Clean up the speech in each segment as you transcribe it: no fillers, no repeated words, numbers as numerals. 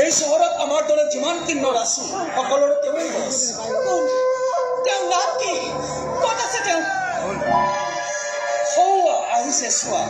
এই চহৰত আমাৰ দৰে যিমান কিন্নৰ আছে সকলোৰে তেওঁই বছ। তেওঁ নাম কি? ক'ত আছে তেওঁ? সৌৱা আহিছে চোৱা।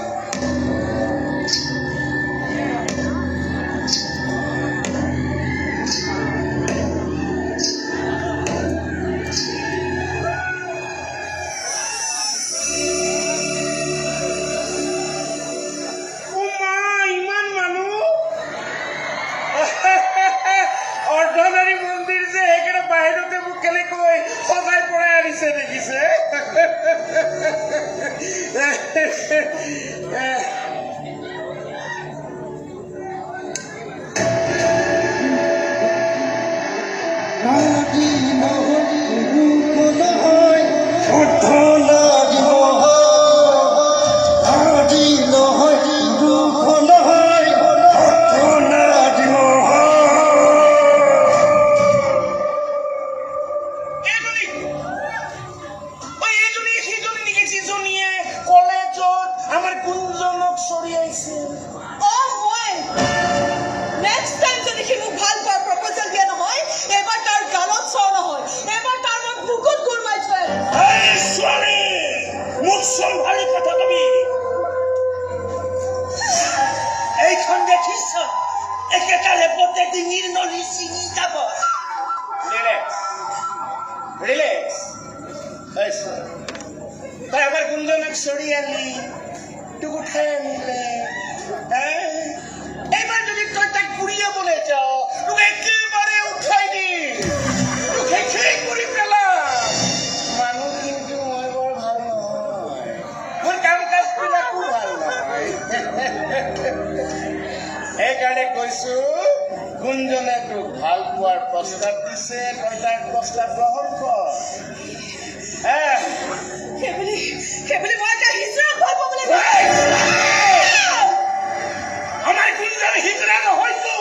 অৰ্ধনাৰী মন্দিৰ যে সেইকাৰণে বাহিৰতে মোক কেনেকৈ সজাই পৰাই আনিছে দেখিছে। তাই আমার গুঞ্জনক সরিয়ে আনলি, তুই উঠাই আনলে, এবার যদি তুই তাই ঘুরিয়ে বলে যাও, তুই একেবারে উঠাই দি, তুই খেয়ে করে পেলাম। মানুষ কিন্তু মই বৰ ভাল নহয়, মোৰ কাম কাজ বিলাক খুব ভাল নহয়। সেইকাৰণে কৈছো গুঞ্জনে তোক ভাল পোৱাৰ প্ৰস্তাৱ দিছে, তই তাৰ প্ৰস্তাৱ গ্ৰহণ কৰ। আমাৰ গুঞ্জন হিজড়া নহয়তো,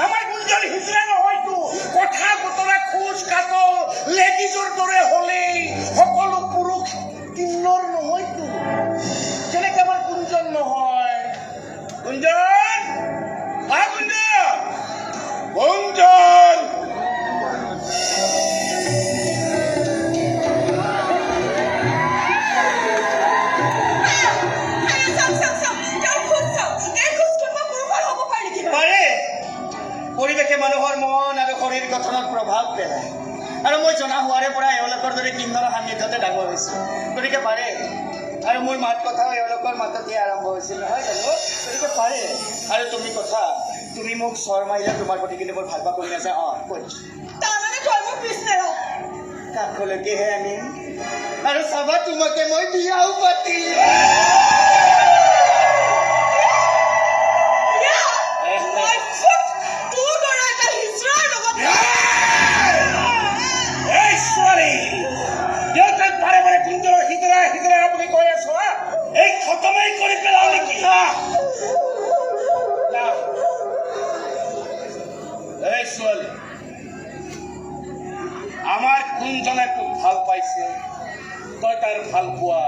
আমাৰ গুঞ্জন হিজড়া নহয়তো। কথা বতৰা খোজ কাটল লেডিজৰ দৰে হলেই সকলো পুৰুষ কিন্নৰ নহয়তো। যেনেকে আমাৰ গুঞ্জন নহয়। গুঞ্জন, গুঞ্জন, গুঞ্জন। পৰিৱেশে মানুহৰ মন আৰু শৰীৰ গঠনত প্ৰভাৱ পেলায়, আৰু মই জনা হোৱাৰে পৰা এওঁলোকৰ দৰে কিন্নৰৰ সান্নিধ্যতে ডাঙৰ হৈছোঁ। গতিকে পাৰে, আৰু মোৰ মাত কথাও এওঁলোকৰ মাততে আৰম্ভ হৈছিল নহয় জানো? গতিকে পাৰে। আৰু তুমি কথা, তুমি মোক চৰ মাৰিলে তোমাৰ প্ৰতি কিন্তু বৰ ভাল পা কৰি নাযায়। কৈ কাষলৈকেহে আনিম, আৰু চাবা তোমাকে মই বিয়াও পাতি। আমাৰ গুঞ্জনে তোক ভাল পাইছে, তই তাৰ ভাল পোৱা